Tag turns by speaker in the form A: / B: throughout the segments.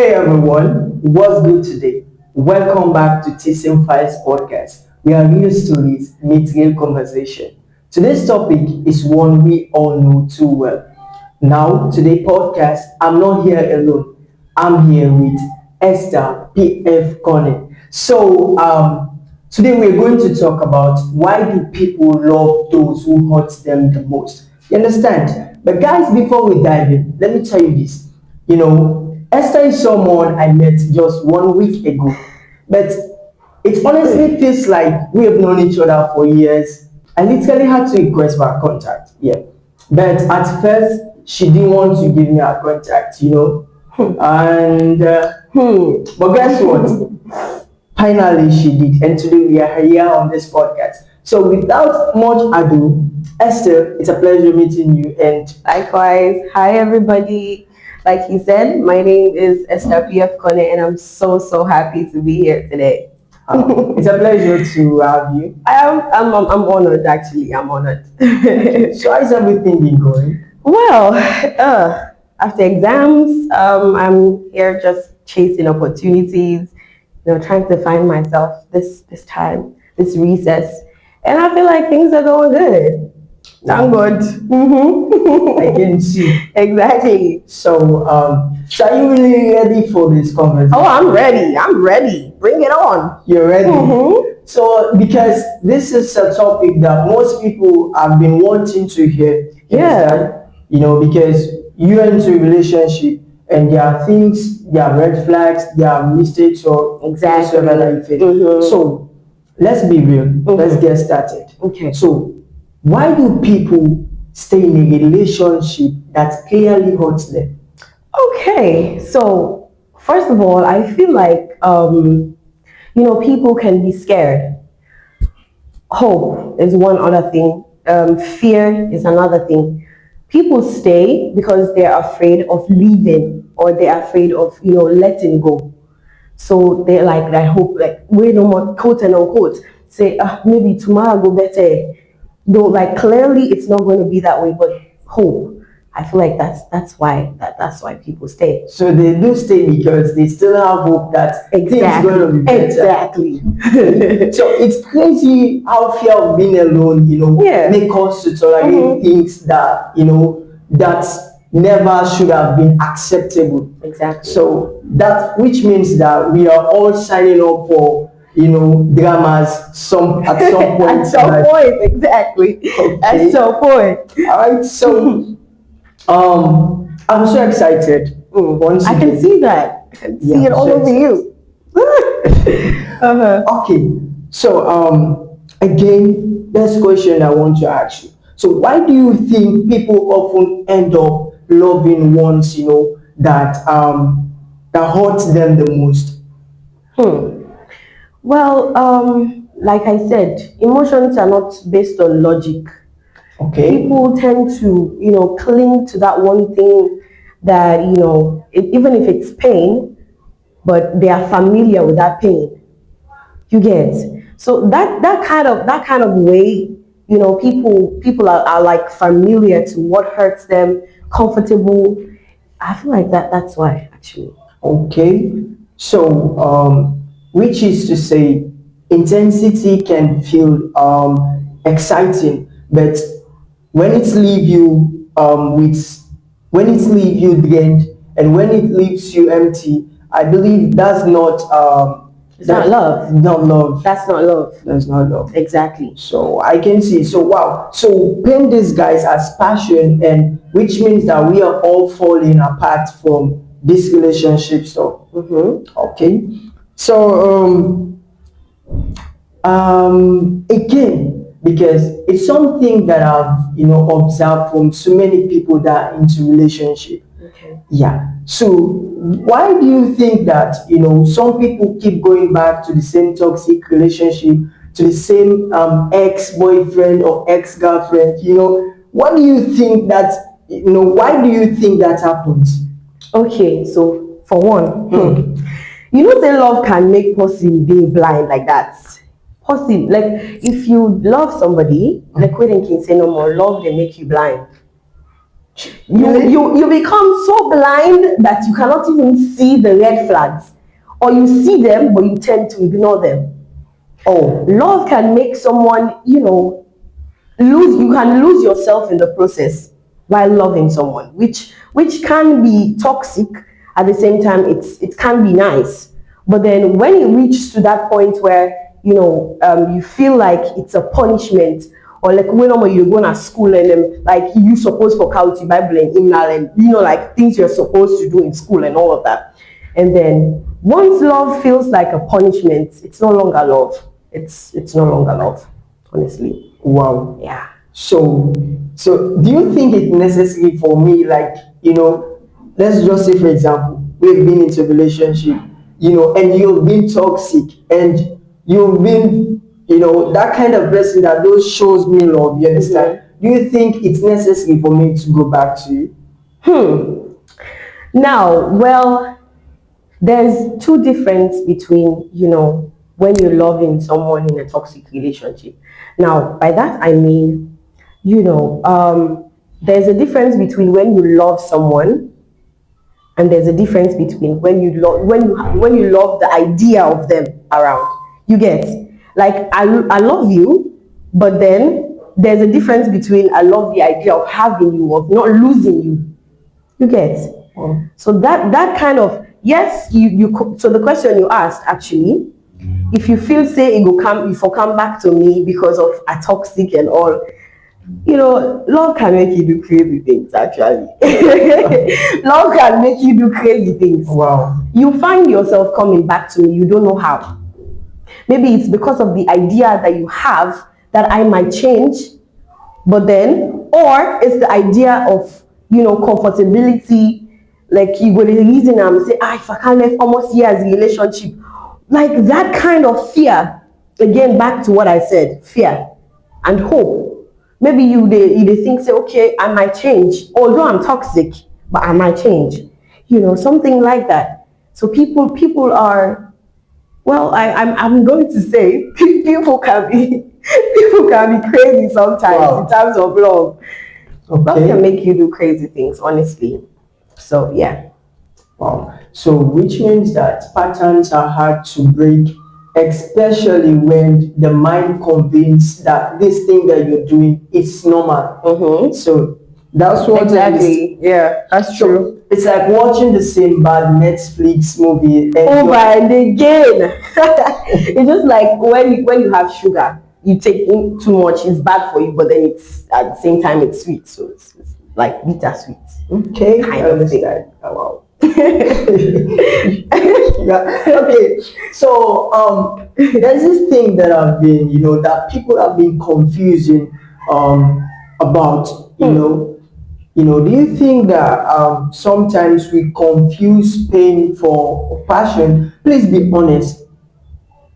A: Hey everyone, what's good today? Welcome back to TESON Files Podcast. We are real stories meet real conversation. Today's topic is one we all know too well. Now, today's podcast, I'm not here alone. I'm here with Esther P.F. Konneh. Today we're going to talk about why do people love those who hurt them the most. You understand? But guys, before we dive in, let me tell you this. Esther is someone I met just 1 week ago, but it honestly feels like we have known each other for years. I literally had to request for her contact, yeah. But at first, she didn't want to give me her contact. But guess what? Finally, she did, and today we are here on this podcast. So, without much ado, Esther, it's a pleasure meeting you, and
B: Likewise. Hi, everybody. Like he said, my name is Esther P.F. Konneh, and I'm so happy to be here today.
A: It's a pleasure to have you.
B: I'm honored, actually. I'm honored.
A: So how's everything been going?
B: Well, after exams, I'm here just chasing opportunities, trying to find myself this time, this recess. And I feel like things are going good. I'm good.
A: I can see.
B: Exactly.
A: So are you really ready for this conversation?
B: Oh, I'm ready. Bring it on.
A: You're ready? So, because this is a topic that most people have been wanting to hear.
B: Yeah.
A: Because you're into a relationship and there are things, there are red flags, there are mistakes or
B: Exactly.
A: whatsoever that you face. So, let's be real. Let's get started.
B: Okay.
A: So, why do people stay in a relationship that clearly hurts them?
B: Okay. So, first of all, I feel like, people can be scared. Hope is one other thing. Fear is another thing. People stay because they're afraid of leaving or they're afraid of, letting go. So they're like, I hope, like, wait no more, quote and unquote, say, maybe tomorrow go better. Though, like, clearly it's not going to be that way, but hope. I feel like that's why people stay.
A: So they do stay because they still have hope that things are going to be better.
B: Exactly.
A: So it's crazy how fear of being alone, make us to tolerate things that, that never should have been acceptable.
B: Exactly.
A: So which means that we are all signing up for dramas at some point.
B: At some point, exactly.
A: Okay.
B: At some point.
A: All right. So I'm so excited. Once
B: I can see that. I can see it all over you.
A: Okay. So again, that's a question I want to ask you. So why do you think people often end up loving ones that hurts them the most?
B: Well, like I said, emotions are not based on logic.
A: Okay.
B: People tend to, cling to that one thing that, even if it's pain, but they are familiar with that pain. You get? So that kind of way, people are like familiar to what hurts them, comfortable. I feel like that's why, actually.
A: Okay. So which is to say, intensity can feel exciting, but when it's leave you drained, and when it leaves you empty, I believe that's not
B: It's not love.
A: Not love.
B: That's not love.
A: That's not love.
B: Exactly.
A: So I can see. So wow. So paint these guys as passion, and which means that we are all falling apart from this relationship stuff. Okay. So again, because it's something that I've observed from so many people that are into relationship.
B: Okay.
A: Yeah. So why do you think that some people keep going back to the same toxic relationship, to the same ex-boyfriend or ex-girlfriend? What do you think that why do you think that happens?
B: Okay, so for one, say love can make person be blind like that. Person, like if you love somebody, like when can say no more love, they make you blind. You become so blind that you cannot even see the red flags, or you see them but you tend to ignore them. Oh, love can make someone, you can lose yourself in the process while loving someone, which can be toxic. At the same time, it can be nice, but then when it reaches to that point where you feel like it's a punishment, or like when you're going to school and like you supposed for Kauti Bible and Imnal and like things you're supposed to do in school and all of that, and then once love feels like a punishment, it's no longer love. It's no longer love, honestly.
A: Wow.
B: Yeah.
A: So do you think it's necessary for me, like, let's just say, for example, we've been into a relationship, and you've been toxic, and you've been, that kind of person that those shows me love, you understand? Do you think it's necessary for me to go back to you?
B: Now, well, there's two difference between, when you're loving someone in a toxic relationship. Now, by that I mean, there's a difference between when you love someone, and there's a difference between when you love the idea of them around. You get, like, I love you, but then there's a difference between I love the idea of having you, of not losing you. You get. So that kind of, yes, so the question you asked, actually, if you feel say it will come back to me because of a toxic and all, love can make you do crazy things, actually. Love can make you do crazy things.
A: Wow.
B: You find yourself coming back to me, you don't know how. Maybe it's because of the idea that you have that I might change, but then, or it's the idea of, comfortability, like you go to the reason and say, if I can't live almost years in relationship, like that kind of fear. Again, back to what I said, fear and hope. Maybe they think, say, okay, I might change, although I'm toxic, but I might change, something like that. So people are, well, I'm going to say people can be crazy sometimes. Wow. In terms of love. Okay. Love can make you do crazy things, honestly. So yeah.
A: Wow. So which means that patterns are hard to break, especially when the mind convinced that this thing that you're doing is normal.
B: Mm-hmm.
A: So that's what
B: exactly. Yeah, that's true.
A: It's like watching the same bad Netflix movie
B: over and again. It's just like when you have sugar, you take in too much, it's bad for you, but then it's at the same time it's sweet, so it's like bittersweet.
A: Okay,
B: kind of thing.
A: Oh, wow. Yeah. Okay, so there's this thing that I've been, that people have been confusing about, do you think that sometimes we confuse pain for passion? Please be honest.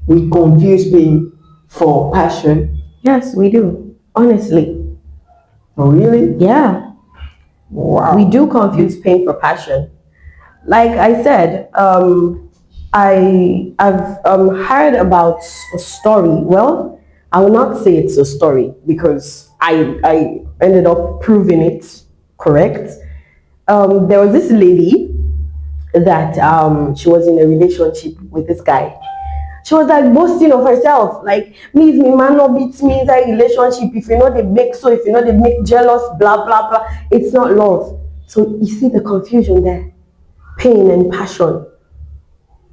A: We confuse pain for passion.
B: Yes, we do. Honestly.
A: Oh, really?
B: Yeah.
A: Wow.
B: We do confuse pain for passion. Like I said, I've heard about a story. Well, I will not say it's a story because I ended up proving it correct. There was this lady that she was in a relationship with this guy. She was like boasting of herself, like, me if my man no beats me in that relationship, if you know they make so, if you know they make jealous, blah blah blah. It's not love. So you see the confusion there. Pain and passion.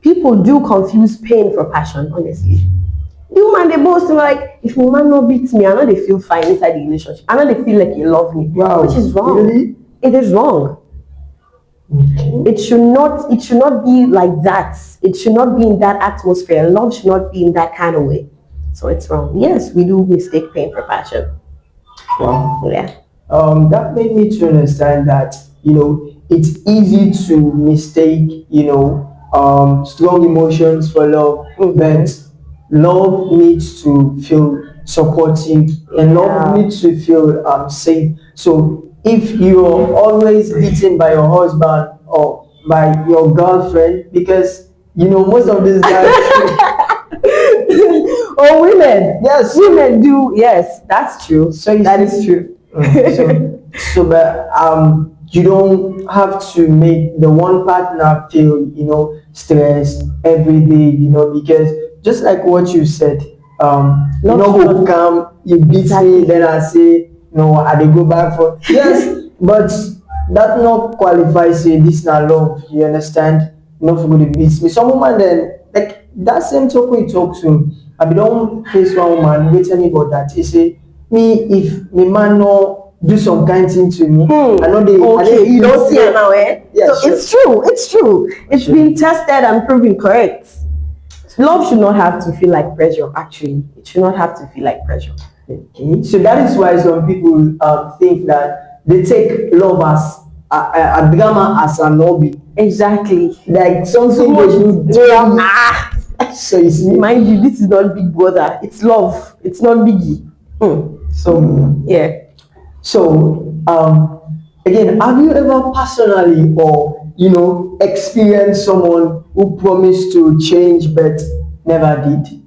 B: People do confuse pain for passion, honestly. You man, they both like, if my man not beats me, I know they feel fine inside the relationship. I know they feel like you love me.
A: Wow.
B: Which is wrong.
A: Really?
B: It is wrong. Okay. It should not be like that. It should not be in that atmosphere. Love should not be in that kind of way. So it's wrong. Yes, we do mistake pain for passion.
A: Wow.
B: Yeah.
A: That made me to understand that, it's easy to mistake, strong emotions for love, but love needs to feel supportive and love needs to feel safe. So if you're always beaten by your husband or by your girlfriend, because most of these guys
B: or women,
A: yes,
B: women do, yes, that's true.
A: So
B: that is true.
A: So So, but you don't have to make the one partner feel, stressed every day, because just like what you said,
B: Love should
A: who
B: not
A: come, you beat me,
B: exactly.
A: then I say, no, I dey go back for yes, but that not qualifies say this na love. You understand? Not for good to beat me. Some woman then like that same talk we talk to. I be don't face one woman wait tell me about that. He say me if me man no do some kind thing to me, I know they
B: Okay, you don't see it now, eh?
A: Yeah,
B: So
A: sure.
B: it's true. It's true. It's
A: Sure.
B: been tested and proven correct. Love should not have to feel like pressure. Actually, it should not have to feel like pressure.
A: Okay. So that is why some people think that they take love as a drama as an hobby.
B: Exactly.
A: Like something
B: So much
A: they do
B: drama.
A: daily. So you see,
B: Mind you, this is not Big Brother. It's love. It's not Biggie.
A: so
B: Yeah.
A: so again, have you ever personally or experienced someone who promised to change but never did?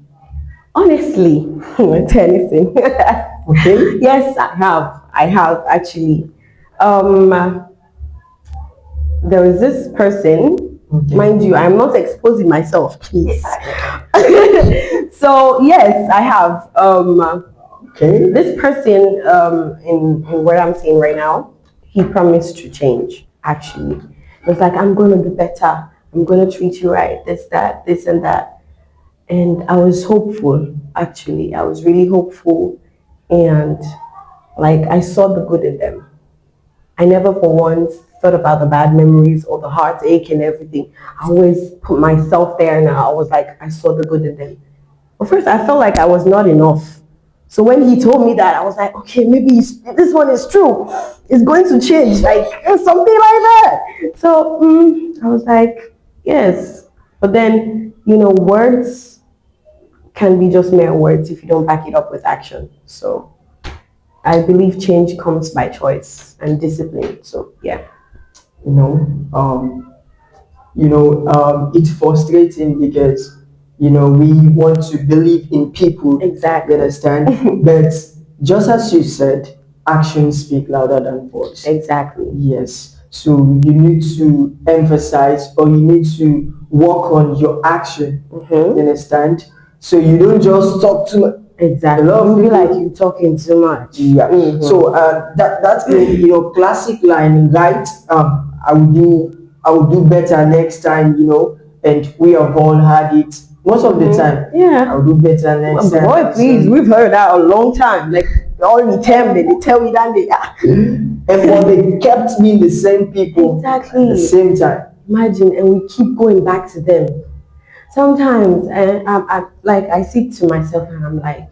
B: Honestly, Tennyson.
A: Okay.
B: Yes, I have. I have actually. There is this person,
A: Okay.
B: mind you, I'm not exposing myself, please. So yes, I have.
A: Okay.
B: This person in where I'm staying right now, he promised to change. Actually, it was like I'm gonna do better. I'm gonna treat you right. This and that. And I was hopeful. Actually, I was really hopeful, and like I saw the good in them. I never for once thought about the bad memories or the heartache and everything. I always put myself there and I was like, I saw the good in them. But first, I felt like I was not enough. So when he told me that, I was like, okay, maybe this one is true. It's going to change, like something like that. So I was like, yes. But then, words can be just mere words if you don't back it up with action. So I believe change comes by choice and discipline. So yeah.
A: You know, it's frustrating because we want to believe in people.
B: Exactly.
A: You understand? But just as you said, actions speak louder than words.
B: Exactly.
A: Yes. So you need to emphasize or you need to work on your action. You understand? So you don't just talk too much.
B: Exactly.
A: A lot of
B: You feel
A: people-
B: like you're talking too much.
A: Yeah. So that's the classic line, right? I will do better next time, and we have all had it most of the time.
B: Yeah.
A: I'll do better next time.
B: Boy, please, we've heard that a long time. Like all the time they tell me that they
A: And but they kept being the same people
B: Exactly.
A: at the same time.
B: Imagine, and we keep going back to them. Sometimes, I sit to myself and I'm like,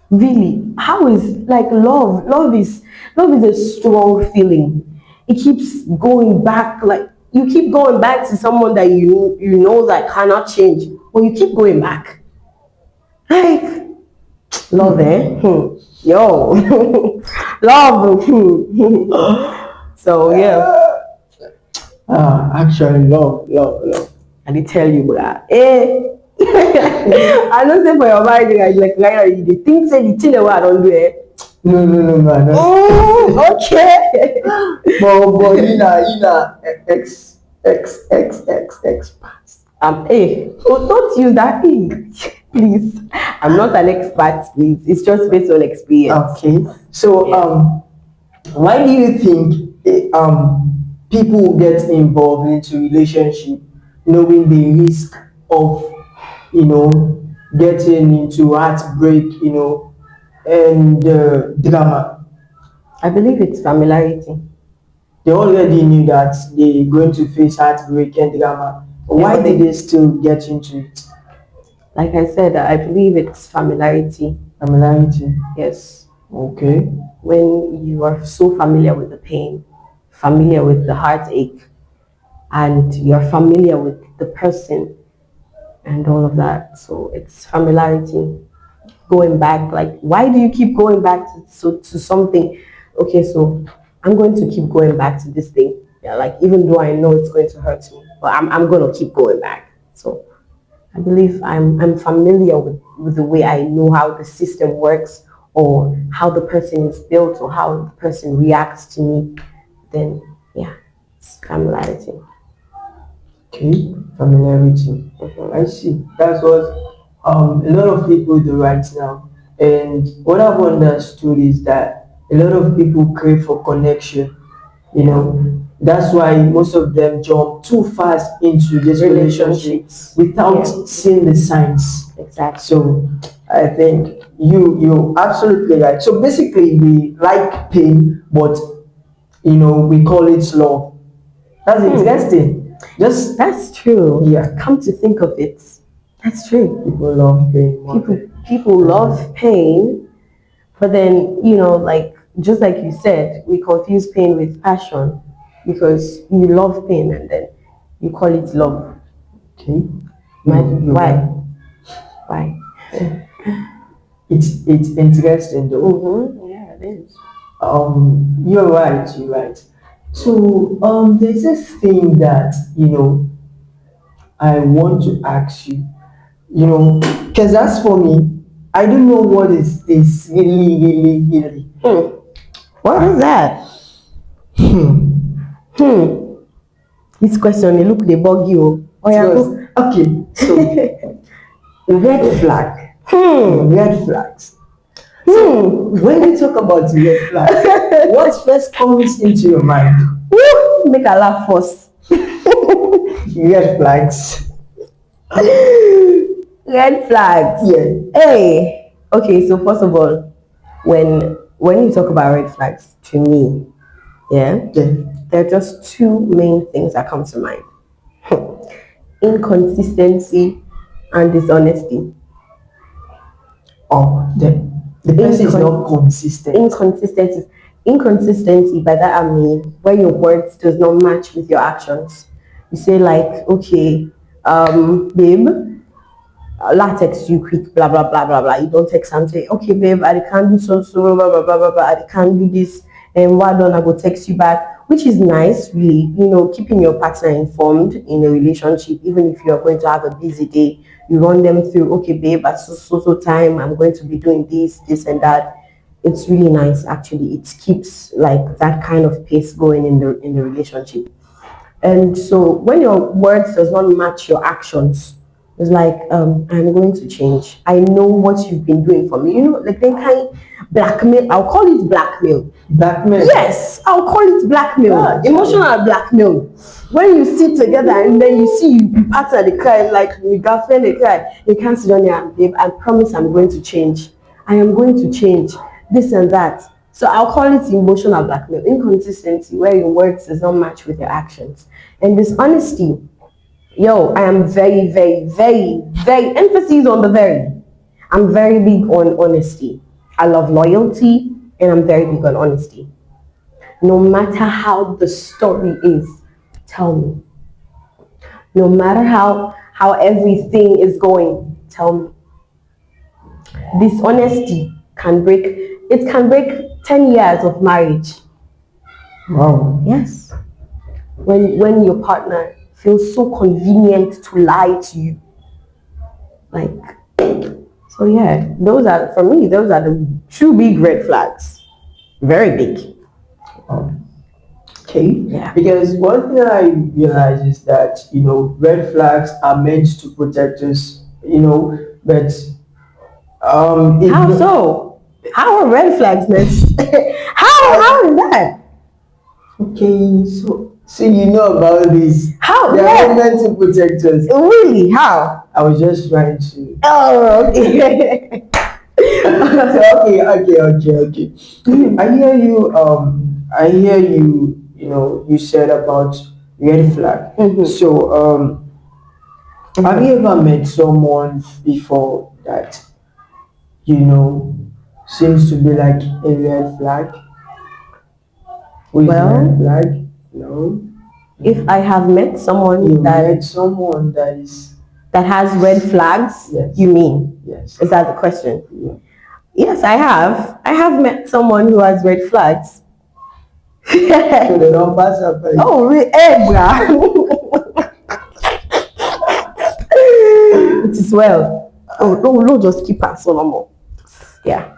B: really, how is like love? Love is a strong feeling. It keeps going back. Like you keep going back to someone that you know that cannot change, but you keep going back. Like love, eh? Yo, love. So yeah.
A: Actually, love.
B: I did tell you that. I don't say for your mind, like right now, you dey think say the thing that I don't do it.
A: No, I don't.
B: Okay.
A: But X pass.
B: Don't use that thing, please. I'm not an expert, please. It's just based on experience.
A: Okay. So why do you think people get involved into relationship knowing the risk of getting into heartbreak, and drama?
B: I believe it's familiarity.
A: They already knew that they're going to face heartbreak and drama. Why did they still get into it?
B: Like I said, I believe it's familiarity.
A: Familiarity.
B: Yes.
A: Okay.
B: When you are so familiar with the pain, familiar with the heartache, and you're familiar with the person and all of that. So it's familiarity. Going back, like why do you keep going back to something? Okay, so I'm going to keep going back to this thing. Yeah, like even though I know it's going to hurt me, but I'm gonna keep going back. So I believe I'm familiar with the way I know how the system works or how the person is built or how the person reacts to me, then yeah, it's familiarity.
A: Okay, familiarity. I see. That's what a lot of people do right now. And what I've understood is that a lot of people crave for connection. You know, that's why most of them jump too fast into this relationship
B: Relationships.
A: without
B: Yeah,
A: seeing the signs.
B: exactly.
A: So I think you're absolutely right. So basically, we like pain, but we call it love. That's interesting. Just
B: That's true.
A: yeah,
B: Come to think of it, that's true.
A: people love pain more
B: People
A: than
B: people love pain, but then like just like you said, we confuse pain with passion because you love pain and then you call it love.
A: okay.
B: Imagine
A: You're right.
B: why? Why?
A: It's interesting though.
B: Yeah, it is.
A: You're right. You're right. So there's this thing that I want to ask you. Because as for me, I don't know what is this really, really, really.
B: What is that?
A: Hmm.
B: This question, they look, they bug you. Oh yeah,
A: Because,
B: go.
A: okay, so red flag. Red flags. So when you talk about red flags, what first comes into your mind?
B: Woo! Make a laugh first.
A: Red flags.
B: Red flags.
A: Yeah.
B: Hey. Okay, so first of all, when you talk about red flags, to me, yeah,
A: Yeah.
B: there are just two main things that come to mind. Inconsistency and dishonesty.
A: Oh, the person is not consistent.
B: Inconsistency, by that I mean where your words does not match with your actions. You say like, okay, babe, latex you quick, blah blah blah blah blah. You don't text and say, okay babe, I can't do so blah blah blah blah blah, I can't do this, and why don't I go text you back? Which is nice, really, keeping your partner informed in a relationship, even if you're going to have a busy day, you run them through, okay babe, at so time I'm going to be doing this and that. It's really nice actually. It keeps like that kind of pace going in the relationship. And so when your words does not match your actions, it's like, I'm going to change. I know what you've been doing for me. Like then kind blackmail. I'll call it blackmail.
A: Blackmail.
B: Yes, I'll call it blackmail.
A: Ah,
B: Emotional blackmail. When you sit together and then you see you partner the cry, like your girlfriend the cry, you can't sit on there and babe, I promise I'm going to change. I am going to change. This and that. So I'll call it emotional blackmail. Inconsistency, where your words does not match with your actions. And dishonesty. Yo, I am very, very, very, very, emphasis on the very. I'm very big on honesty. I love loyalty and I'm very big on honesty. No matter how the story is, tell me. No matter how everything is going, tell me. Dishonesty can break 10 years of marriage.
A: Wow.
B: Yes. When your partner feels so convenient to lie to you. Like, so yeah, those are the two big red flags. Very big.
A: Okay.
B: Yeah.
A: Because one thing I realize is that red flags are meant to protect us. But
B: How so? How are red flags meant? How is that?
A: Okay, so you know about this.
B: How?
A: They
B: Yeah.
A: are meant to protect us.
B: Really? How?
A: I was just trying to.
B: Oh, okay.
A: Okay. I hear you. I hear you. You said about red flag. So, have you ever met someone before that seems to be like a red flag? Who is a red flag? No.
B: If I have met someone
A: You met someone
B: that has red flags,
A: yes.
B: you mean?
A: Yes.
B: Is that the question?
A: Yeah.
B: Yes, I have. I have met someone who has red flags.
A: So they don't pass up.
B: Oh, really? Hey, bruh. It is well. Oh, no, just keep us on more. Yeah.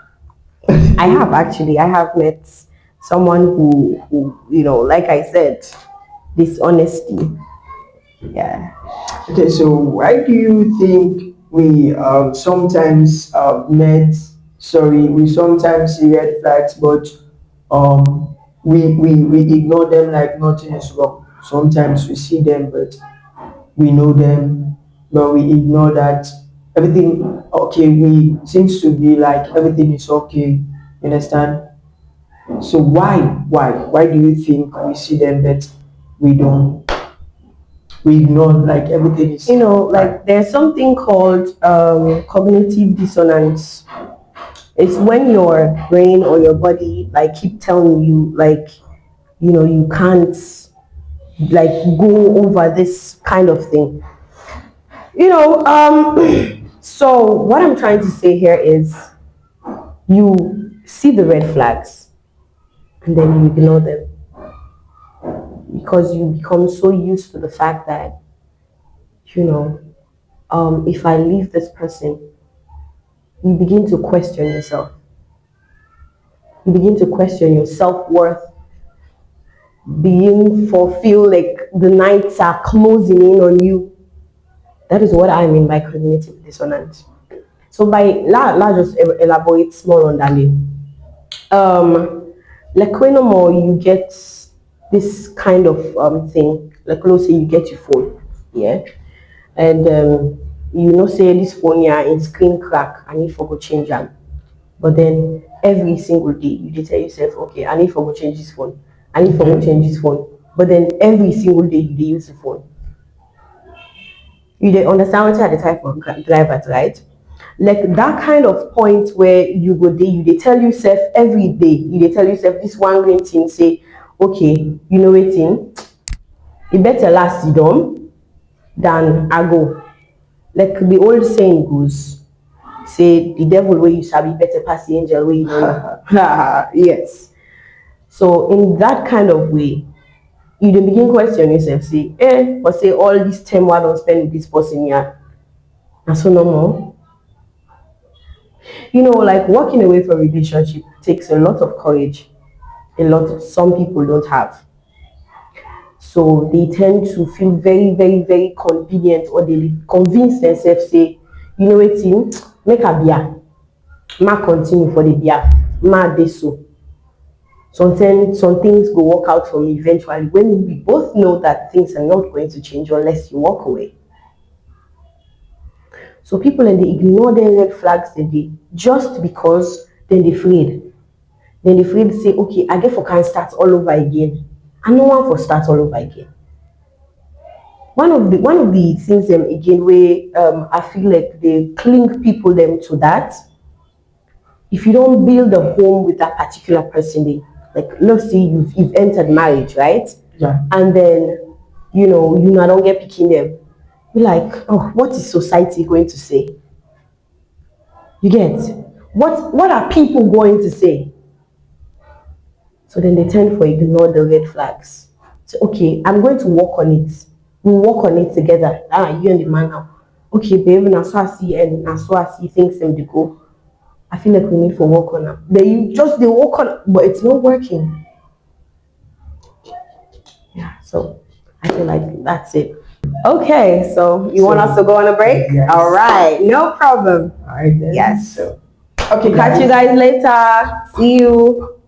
B: I have actually. I have met someone who like I said, dishonesty. Yeah.
A: Okay, so why do you think we sometimes we sometimes see red flags, but we ignore them like nothing is wrong. Sometimes we see them, but we know them, but we ignore that everything okay. We seems to be like everything is okay. You understand? So why do you think we see them, but we don't? We ignore like everything is
B: Like there's something called cognitive dissonance. It's when your brain or your body like keep telling you like you can't like go over this kind of thing. So what I'm trying to say here is you see the red flags and then you ignore them because you become so used to the fact that you know if I leave this person, you begin to question yourself. You begin to question your self-worth, begin for feel like the nights are closing in on you. That is what I mean by cognitive dissonance. So by just elaborate small on that. Like when no more you get this kind of thing, like let's say you get your phone, yeah, and say this phone yeah in screen crack, I need for go change them. But then every single day you dey tell yourself, okay, I need for go change this phone, I need for go change this phone. But then every single day you dey use the phone. You dey understand what I dey type for drivers, right? Like that kind of point where you go there, you dey tell yourself every day, you dey tell yourself this one green thing, say, okay, you know wetin, it better last you done than I go. Like the old saying goes, say the devil where you sabi better pass the angel where you don't know. Yes. So in that kind of way, you dey begin question yourself, say, for say all this time I don't spend with this person here. And so no more. Like walking away from a relationship takes a lot of courage. Some people don't have. So they tend to feel very, very, very convenient, or they convince themselves, say, you know what, make a beer. Ma continue for the beer. Ma de so. Sometimes some things go work out for me eventually, when we both know that things are not going to change unless you walk away. So people and they ignore their red flags they did just because then they afraid. Then they afraid to say, okay, I get for can start all over again. And no one for start all over again. One of the things again where I feel like they cling people them to that. If you don't build a home with that particular person, like let's say you've entered marriage, right?
A: Yeah.
B: And then you don't get picking them. You're like, oh, what is society going to say? You get what are people going to say? So then they tend to ignore the red flags. So okay, I'm going to work on it. We'll work on it together. You and the man now. Okay, babe, now so I see and now so I see things them to go. I feel like we need to work on them. They work on it, but it's not working. Yeah, so I feel like that's it. Okay, so you want us to go on a break?
A: Yes.
B: All right, no problem.
A: All right then.
B: Yes.
A: So, okay,
B: Catch you guys later. See you.